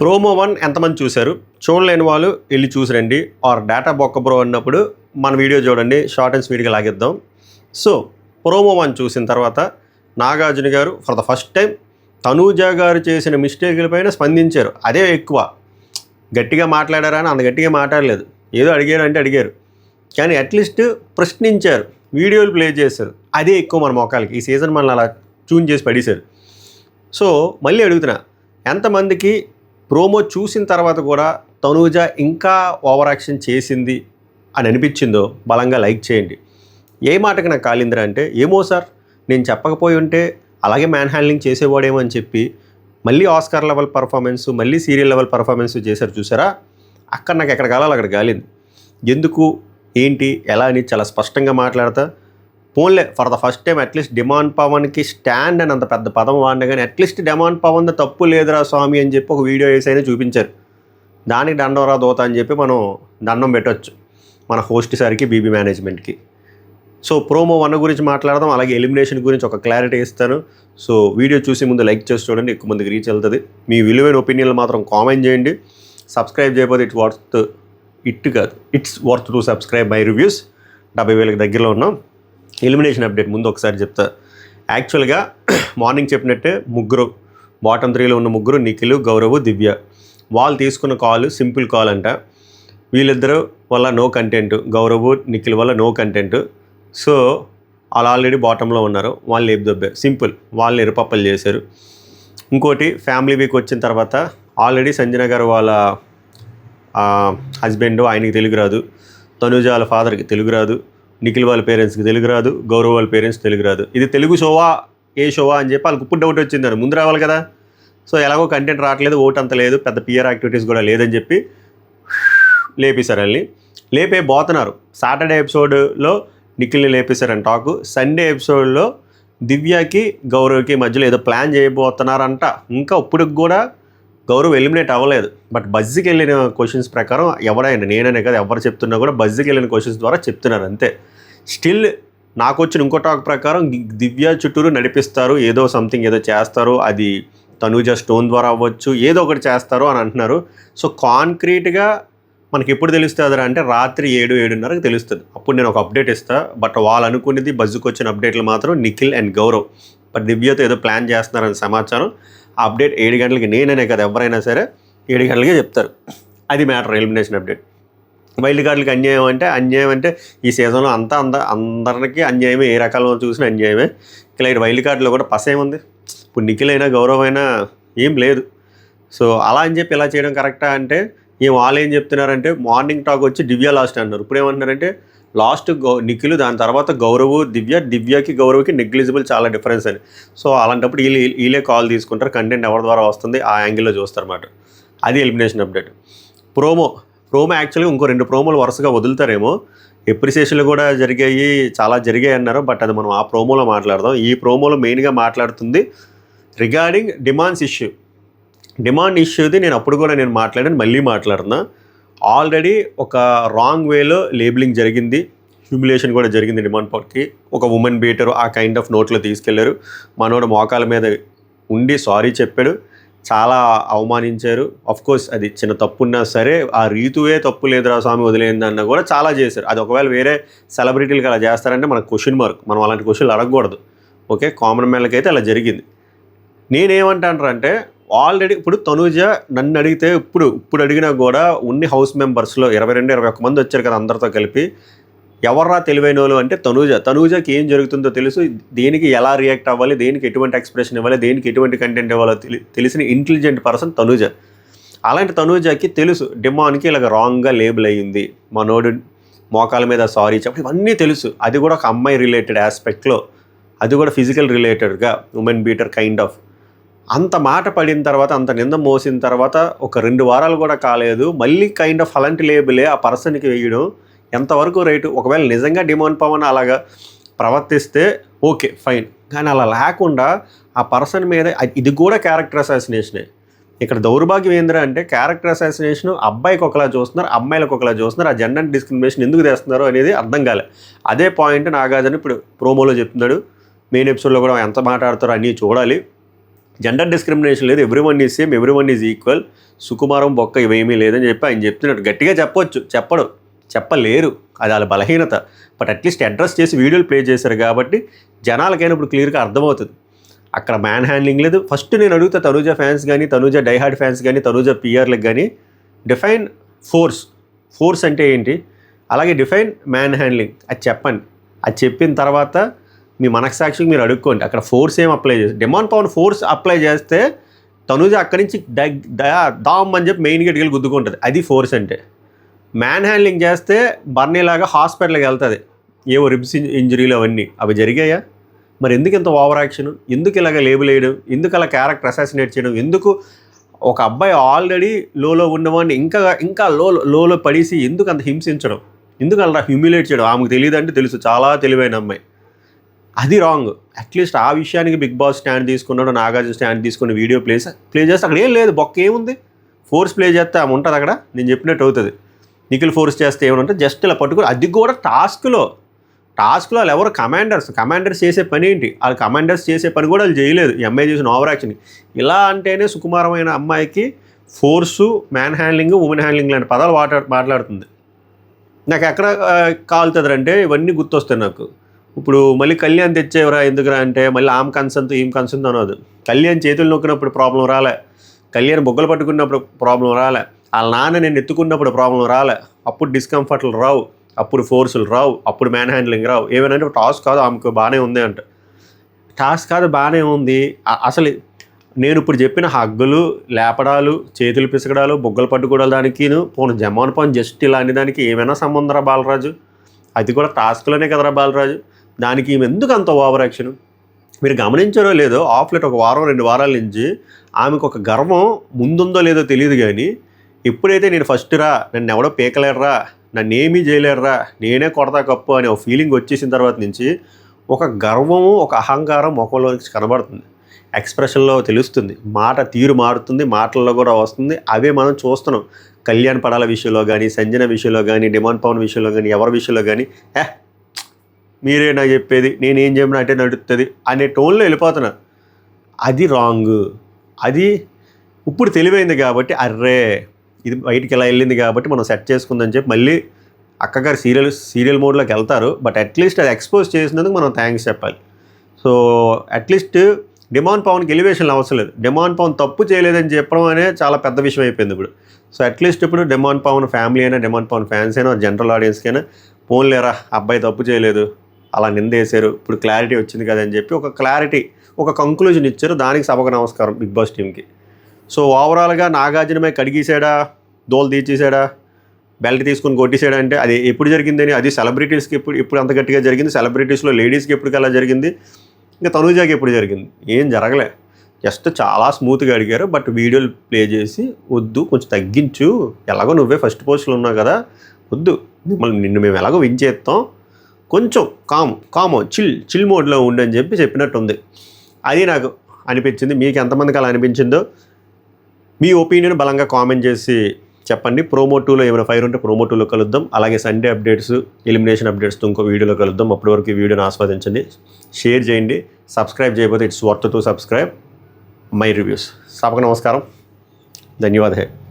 Promo 1 ఎంతమంది చూశారు? చూడలేని వాళ్ళు ఎళ్లి చూసిరండి. ఆర్ డేటా బొక్క బ్రో అన్నప్పుడు మన వీడియో చూడండి. షార్ట్ అండ్ స్వీట్‌గా లాగేద్దాం. సో, ప్రోమో 1 చూసిన తర్వాత నాగార్జున గారు for the first time Tanuja గారు చేసిన మిస్టేకుల పైన స్పందించారు. అదే ఎక్కువ. గట్టిగా మాట్లాడారా అని అంత గట్టిగా మాట్లాడలేదు. ఏదో అడిగారు అంటే అడిగారు. కానీ అట్‌లీస్ట్ ప్రశ్నించారు. వీడియోలు ప్లే చేశారు. అదే ఎక్కువ మన మొఖాలకి. ఈ సీజన్ మనల్ని అలా ట్యూన్ చేసి పడేశారు. సో, మళ్ళీ అడుగుతున్నా. ఎంతమందికి ప్రోమో చూసిన తర్వాత కూడా తనూజ ఇంకా ఓవర్ యాక్షన్ చేసింది అని అనిపించిందో బలంగా లైక్ చేయండి. ఏ మాటకి నాకు కాలిందిరా అంటే, ఏమో సార్ నేను చెప్పకపోయి ఉంటే అలాగే మ్యాన్ హ్యాండ్లింగ్ చేసేవాడేమో అని చెప్పి మళ్ళీ ఆస్కార్ లెవెల్ పర్ఫార్మెన్స్, మళ్ళీ సీరియల్ లెవెల్ పర్ఫార్మెన్స్ చేశారు చూసారా? అక్కడ నాకు ఎక్కడ కాలాలి అక్కడ కాలింది. ఎందుకు, ఏంటి, ఎలా అని చాలా స్పష్టంగా మాట్లాడతా. పోన్లే for the first time at least demand పవన్కి స్టాండ్ అని అంత పెద్ద పదం వాడినా కానీ అట్లీస్ట్ డిమాండ్ పవన్ తప్పు లేదురా స్వామి అని చెప్పి ఒక వీడియో వేసైనా చూపించారు. దానికి దండవరా దోత అని చెప్పి మనం దండం పెట్టవచ్చు మన హోస్ట్ సార్కి, బీబీ మేనేజ్మెంట్కి. సో ప్రోమో 1 గురించి మాట్లాడదాం, అలాగే ఎలిమినేషన్ గురించి ఒక క్లారిటీ ఇస్తాను. సో వీడియో చూసి ముందు లైక్ చేసి చూడండి, ఎక్కువ మందికి రీచ్ వెళ్తుంది. మీ విలువైన ఒపీనియన్లు మాత్రం కామెంట్ చేయండి. సబ్స్క్రైబ్ చేయకపోతే it's worth to subscribe my reviews. 70,000కి దగ్గరలో ఉన్నాం. ఎలిమినేషన్ అప్డేట్ ముందు ఒకసారి చెప్తా. యాక్చువల్గా మార్నింగ్ చెప్పినట్టే ముగ్గురు బాటమ్ 3లో ఉన్న ముగ్గురు, నిఖిల్, గౌరవ్, దివ్య, వాళ్ళు తీసుకున్న కాల్ సింపుల్ కాల్ అంట. వీళ్ళిద్దరు వల్ల నో కంటెంట్, గౌరవ్, నిఖిల్ వల్ల నో కంటెంట్. సో వాళ్ళు ఆల్రెడీ బాటంలో ఉన్నారు, వాళ్ళు లేపుదొబ్బారు. సింపుల్, వాళ్ళని ఎరుపప్పలు చేశారు. ఇంకోటి ఫ్యామిలీ వీక్ వచ్చిన తర్వాత ఆల్రెడీ సంజన గారు వాళ్ళ హస్బెండ్, ఆయనకి తెలుగు రాదు, తనుజ వాళ్ళ ఫాదర్కి తెలుగు రాదు, నిఖిల్ వాళ్ళ పేరెంట్స్కి తెలుగు రాదు, గౌరవ్ వాళ్ళ పేరెంట్స్ తెలుగు రాదు. ఇది తెలుగు షోవా ఏ షోవా అని చెప్పి వాళ్ళకి ఇప్పుడు డౌట్ వచ్చిందని ముందు రావాలి కదా. సో ఎలాగో కంటెంట్ రావట్లేదు, ఓట్ అంత లేదు, పెద్ద పిఆర్ యాక్టివిటీస్ కూడా లేదని చెప్పి లేపేశారు. వాళ్ళని లేపేబోతున్నారు. సాటర్డే ఎపిసోడ్లో నిఖిల్ని లేపేశారని టాకు. సండే ఎపిసోడ్లో దివ్యకి గౌరవ్కి మధ్యలో ఏదో ప్లాన్ చేయబోతున్నారంట. ఇంకా ఇప్పటికి కూడా గౌరవ్ ఎలిమినేట్ అవ్వలేదు. బట్ బజ్కి వెళ్ళిన క్వశ్చన్స్ ప్రకారం ఎవరైనా, నేననే కదా ఎవరు చెప్తున్నా కూడా బజ్కి వెళ్ళిన క్వశ్చన్స్ ద్వారా చెప్తున్నారు అంతే. స్టిల్ నాకు వచ్చిన ఇంకో టాక్ ప్రకారం దివ్య చుట్టూరు నడిపిస్తారు, ఏదో సంథింగ్ ఏదో చేస్తారు, అది తనూజ స్టోన్ ద్వారా అవ్వచ్చు, ఏదో ఒకటి చేస్తారు అని అంటున్నారు. సో కాంక్రీట్గా మనకి ఎప్పుడు తెలుస్తుంది అంటే రాత్రి 7-7:30కి తెలుస్తుంది. అప్పుడు నేను ఒక అప్డేట్ ఇస్తాను. బట్ వాళ్ళు అనుకునేది బజ్కి వచ్చిన అప్డేట్లు మాత్రం నిఖిల్ అండ్ గౌరవ్. బట్ దివ్యతో ఏదో ప్లాన్ చేస్తున్నారని సమాచారం. ఆ అప్డేట్ 7 గంటలకి, నేననే కదా ఎవరైనా సరే 7 గంటలకే చెప్తారు. అది మ్యాటర్, ఎలిమినేషన్ అప్డేట్. వైల్డ్ కార్డులకి అన్యాయం అంటే ఈ సీజన్లో అందరికీ అన్యాయమే, ఏ రకాల్లో చూసినా అన్యాయమే. ఇలా వైల్డ్ కార్డులో కూడా పసేముంది. ఇప్పుడు నిఖిల్ అయినా గౌరవ్ అయినా ఏం లేదు. సో అలా అని చెప్పి ఇలా చేయడం కరెక్టా అంటే, వాళ్ళు ఏం చెప్తున్నారంటే మార్నింగ్ టాక్ వచ్చి దివ్య లాస్ట్ అన్నారు. ఇప్పుడు ఏమంటున్నారంటే లాస్ట్ నిఖిల్, దాని తర్వాత గౌరవ్, దివ్యకి గౌరవ్కి నెగ్లిజిబుల్ చాలా డిఫరెన్స్ అని. సో అలాంటప్పుడు వీళ్ళే కాల్ తీసుకుంటారు, కంటెంట్ ఎవరి ద్వారా వస్తుంది ఆ యాంగిల్లో చూస్తారన్నమాట. అది ఎలిమినేషన్ అప్డేట్. ప్రోమో యాక్చువల్గా ఇంకో 2 ప్రోమోలు వరుసగా వదులుతారేమో. ఎప్రిసియేషన్లు కూడా చాలా జరిగాయి అన్నారు. బట్ అది మనం ఆ ప్రోమోలో మాట్లాడదాం. ఈ ప్రోమోలో మెయిన్గా మాట్లాడుతుంది రిగార్డింగ్ డిమాండ్ ఇష్యూది. నేను అప్పుడు కూడా మాట్లాడాను, మళ్ళీ మాట్లాడుతున్నా. ఆల్రెడీ ఒక రాంగ్ వేలో లేబులింగ్ జరిగింది, హ్యూమిలేషన్ కూడా జరిగింది డిమాండ్ పవర్కి. ఒక ఉమెన్ బీటర్ ఆ కైండ్ ఆఫ్ నోట్లో తీసుకెళ్లారు. మనోడు మోకాల మీద ఉండి సారీ చెప్పాడు, చాలా అవమానించారు. కోర్స్ అది చిన్న తప్పున్నా సరే ఆ రీతువే తప్పు లేదురా స్వామి వదిలేందన్న కూడా చాలా చేశారు. అది ఒకవేళ వేరే సెలబ్రిటీలకు అలా చేస్తారంటే మనకు క్వశ్చన్ మార్క్, మనం అలాంటి క్వశ్చన్లు అడగకూడదు. ఓకే, కామన్ మ్యాన్లకి అయితే అలా జరిగింది. నేనేమంటానంటే ఆల్రెడీ ఇప్పుడు తనూజ నన్ను అడిగితే ఇప్పుడు అడిగినా కూడా ఉన్ని హౌస్ మెంబర్స్లో 22-21 మంది వచ్చారు కదా, అందరితో కలిపి ఎవర్రా తెలివైన వాళ్ళు అంటే తనూజకి ఏం జరుగుతుందో తెలుసు, దేనికి ఎలా రియాక్ట్ అవ్వాలి, దేనికి ఎటువంటి ఎక్స్ప్రెషన్ ఇవ్వాలి, దేనికి ఎటువంటి కంటెంట్ ఇవ్వాలో తెలిసిన ఇంటెలిజెంట్ పర్సన్ తనూజ. అలాంటి తనూజకి తెలుసు డిమాండ్కి ఇలాగ రాంగ్గా లేబుల్ అయ్యింది, మనోడు మోకాల మీద సారీ చెప్పి, ఇవన్నీ తెలుసు. అది కూడా ఒక అమ్మాయి రిలేటెడ్ ఆస్పెక్ట్లో, అది కూడా ఫిజికల్ రిలేటెడ్గా ఉమెన్ బీటర్ కైండ్ ఆఫ్. అంత మాట పడిన తర్వాత, అంత నింద మోసిన తర్వాత ఒక 2 వారాలు కూడా కాలేదు, మళ్ళీ కైండ్ ఆఫ్ అలాంటి లేబులే ఆ పర్సన్కి వేయడం ఎంతవరకు రైటు? ఒకవేళ నిజంగా డిమాండ్ పవన్ అలాగా ప్రవర్తిస్తే ఓకే ఫైన్, కానీ అలా లేకుండా ఆ పర్సన్ మీద ఇది కూడా క్యారెక్టర్ అసాసినేషనే. ఇక్కడ దౌర్భాగ్యం ఏంద్రా అంటే క్యారెక్టర్ అసాసినేషన్ అబ్బాయికి ఒకలా చూస్తున్నారు, అమ్మాయిలకు ఒకలా చూస్తున్నారు. ఆ జెండర్ డిస్క్రిమినేషన్ ఎందుకు చేస్తున్నారు అనేది అర్థం కాలే. అదే పాయింట్ నాగార్జున ఇప్పుడు ప్రోమోలో చెప్తున్నాడు. మెయిన్ ఎపిసోడ్లో కూడా ఎంత మాట్లాడతారో అన్నీ చూడాలి. జెండర్ డిస్క్రిమినేషన్ లేదు, everyone is same, everyone is equal, సుకుమారం బొక్క ఇవేమీ లేదని చెప్పి ఆయన చెప్తున్నట్టు గట్టిగా చెప్పొచ్చు, చెప్పలేరు, అది వాళ్ళ బలహీనత. బట్ అట్లీస్ట్ అడ్రస్ చేసి వీడియోలు ప్లే చేశారు కాబట్టి జనాలకైనా ఇప్పుడు క్లియర్గా అర్థమవుతుంది. అక్కడ మ్యాన్ హ్యాండ్లింగ్ లేదు. ఫస్ట్ నేను అడుగుతా తనూజ ఫ్యాన్స్ కానీ, తనూజ డైహార్డ్ ఫ్యాన్స్ కానీ, తనూజ పిఆర్లకు కానీ, డిఫైన్ ఫోర్స్ అంటే ఏంటి, అలాగే డిఫైన్ మ్యాన్ హ్యాండ్లింగ్ అది చెప్పండి. అది చెప్పిన తర్వాత మీ మనస్సాక్షికి మీరు అడుక్కోండి అక్కడ ఫోర్స్ ఏం అప్లై చేసి. డిమాండ్ పవన్ ఫోర్స్ అప్లై చేస్తే తనూజ అక్కడి నుంచి దామ్ అని చెప్పి మెయిన్ గేట్కి వెళ్ళి గుద్దుకుంటుంది, అది ఫోర్స్ అంటే. మ్యాన్ హ్యాండ్లింగ్ చేస్తే బర్నీలాగా హాస్పిటల్కి వెళ్తుంది, ఏవో రిబ్స్ ఇంజరీలు అవన్నీ అవి జరిగాయా? మరి ఎందుకు ఇంత ఓవర్ యాక్షన్, ఎందుకు ఇలాగ లేబుల్ వేయడం, ఎందుకు అలా క్యారెక్టర్ అసాసినేట్ చేయడం, ఎందుకు ఒక అబ్బాయి ఆల్రెడీ లోలో ఉన్నవాడిని ఇంకా లోలో పడేసి ఎందుకు అంత హింసించడం, ఎందుకు అలా హ్యూమిలేట్ చేయడం? ఆమెకు తెలియదు అంటే తెలుసు, చాలా తెలివైన అమ్మాయి, అది రాంగ్. అట్లీస్ట్ ఆ విషయానికి బిగ్ బాస్ స్టాండ్ తీసుకున్నాడు, నాగార్జున స్టాండ్ తీసుకున్న వీడియో ప్లే చేస్తే అక్కడ ఏం లేదు, బొక్క ఏముంది, ఫోర్స్ ప్లే చేస్తే ఆమె ఉంటుంది అక్కడ, నేను చెప్పినట్టు అవుతుంది. నిఖిల్ ఫోర్స్ చేస్తే ఏమంటే జస్ట్ ఇలా పట్టుకుని, అది కూడా టాస్క్లో వాళ్ళు ఎవరు కమాండర్స్ చేసే పని ఏంటి, వాళ్ళు కమాండర్స్ చేసే పని కూడా వాళ్ళు చేయలేదు. ఈ అమ్మాయి చేసిన ఓవర్ యాక్షన్ ఇలా అంటేనే సుకుమారమైన అమ్మాయికి force, man handling, women handling లాంటి పదాలు మాట్లాడుతుంది. నాకు ఎక్కడ కాలుతుందంటే ఇవన్నీ గుర్తొస్తాయి నాకు. ఇప్పుడు మళ్ళీ కళ్యాణ్ తెచ్చేవరా ఎందుకురా అంటే మళ్ళీ ఆమె కన్సంతో ఈమె కన్సంతో అనదు. కళ్యాణ్ చేతులు నొక్కినప్పుడు ప్రాబ్లం రాలే, కళ్యాణ్ బొగ్గలు పట్టుకున్నప్పుడు ప్రాబ్లం రాలే, వాళ్ళ నాన్న నేను ఎత్తుకున్నప్పుడు ప్రాబ్లం రాలే, అప్పుడు డిస్కంఫర్ట్లు రావు, అప్పుడు ఫోర్సులు రావు, అప్పుడు మ్యాన్ హ్యాండ్లింగ్ రావు. ఏమైనా టాస్క్ కాదు ఆమెకు బాగానే ఉంది అంటే, టాస్క్ కాదు బాగానే ఉంది. అసలు నేను ఇప్పుడు చెప్పిన హగ్గులు, లేపడాలు, చేతులు పిసకడాలు, బొగ్గలు పట్టుకోవడాలు దానికి పోను జమాన్ పని జస్ట్ ఇలాంటి దానికి ఏమైనా సంబంధం రా బాలరాజు? అది కూడా టాస్క్లోనే కదరా బాలరాజు, దానికి ఈమె ఎందుకు అంత ఓవర్ యాక్షన్? మీరు గమనించారో లేదో ఆఫ్లెట్ ఒక వారం 2 వారాల నుంచి ఆమెకు ఒక గర్వం ముందుందో లేదో తెలియదు, కానీ ఎప్పుడైతే నేను ఫస్ట్ రా, నన్ను ఎవడో పీకలేరురా, నన్ను ఏమీ చేయలేరురా, నేనే కొడతా కప్పు అనే ఒక ఫీలింగ్ వచ్చేసిన తర్వాత నుంచి ఒక గర్వము, ఒక అహంకారం ముఖంలో నుంచి కనబడుతుంది, ఎక్స్ప్రెషన్లో తెలుస్తుంది, మాట తీరు మారుతుంది, మాటల్లో కూడా వస్తుంది. అవే మనం చూస్తున్నాం. కళ్యాణ్ పడాల విషయంలో కానీ, సంజన విషయంలో కానీ, డిమాండ్ పవన్ విషయంలో కానీ, ఎవరి విషయంలో కానీ మీరే నాకు చెప్పేది, నేనేం చెప్పినా అంటే నడుస్తుంది అనే టోన్లో వెళ్ళిపోతున్నారు. అది రాంగ్. అది ఇప్పుడు తెలివైంది కాబట్టి అర్రే ఇది బయటికి ఇలా వెళ్ళింది కాబట్టి మనం సెట్ చేసుకుందని చెప్పి మళ్ళీ అక్కగారు సీరియల్ మోడ్లోకి వెళ్తారు. బట్ అట్లీస్ట్ అది ఎక్స్పోజ్ చేసినందుకు మనం థ్యాంక్స్ చెప్పాలి. సో అట్లీస్ట్ డిమాండ్ పవన్కి ఎలివేషన్ అవసరం లేదు, డిమాండ్ పవన్ తప్పు చేయలేదని చెప్పడం అనే చాలా పెద్ద విషయం అయిపోయింది ఇప్పుడు. సో అట్లీస్ట్ ఇప్పుడు డిమాండ్ పవన్ ఫ్యామిలీ అయినా, డిమాండ్ పవన్ ఫ్యాన్స్ అయినా, జనరల్ ఆడియన్స్కైనా పోన్లేరా అబ్బాయి తప్పు చేయలేదు, అలా నిందేశారు, ఇప్పుడు క్లారిటీ వచ్చింది కదా అని చెప్పి ఒక కంక్లూజన్ ఇచ్చారు. దానికి సభకు నమస్కారం బిగ్ బాస్ టీమ్కి. సో ఓవరాల్గా నాగార్జునమై కడిగేసాడా, దోలు తీర్చేసాడా, బెల్ట్ తీసుకుని కొట్టేసాడా అంటే అది ఎప్పుడు జరిగిందని, అది సెలబ్రిటీస్కి ఇప్పుడు అంత గట్టిగా జరిగింది, సెలబ్రిటీస్లో లేడీస్కి ఎప్పటికి అలా జరిగింది, ఇంకా తనూజాకి ఎప్పుడు జరిగింది, ఏం జరగలే. జస్ట్ చాలా స్మూత్గా అడిగారు. బట్ వీడియోలు ప్లే చేసి వద్దు కొంచెం తగ్గించు, ఎలాగో నువ్వే ఫస్ట్ పోస్ట్లో ఉన్నావు కదా, వద్దు నిన్ను మేము ఎలాగో విన్ చేస్తాం, కొంచెం కామ్ చిల్ మోడ్లో ఉండని చెప్పినట్టుంది. అది నాకు అనిపించింది. మీకు ఎంతమందికి అలా అనిపించిందో మీ ఒపీనియన్ బలంగా కామెంట్ చేసి చెప్పండి. ప్రోమో 2లో ఏమైనా ఫైర్ ఉంటే ప్రోమో 2లో కలుద్దాం. అలాగే సండే అప్డేట్స్, ఎలిమినేషన్ అప్డేట్స్తో ఇంకో వీడియోలో కలుద్దాం. అప్పటి వరకు ఈ వీడియోని ఆస్వాదించండి, షేర్ చేయండి, సబ్స్క్రైబ్ చేయకపోతే it's worth to subscribe my reviews. సభకు నమస్కారం, ధన్యవాదాలు.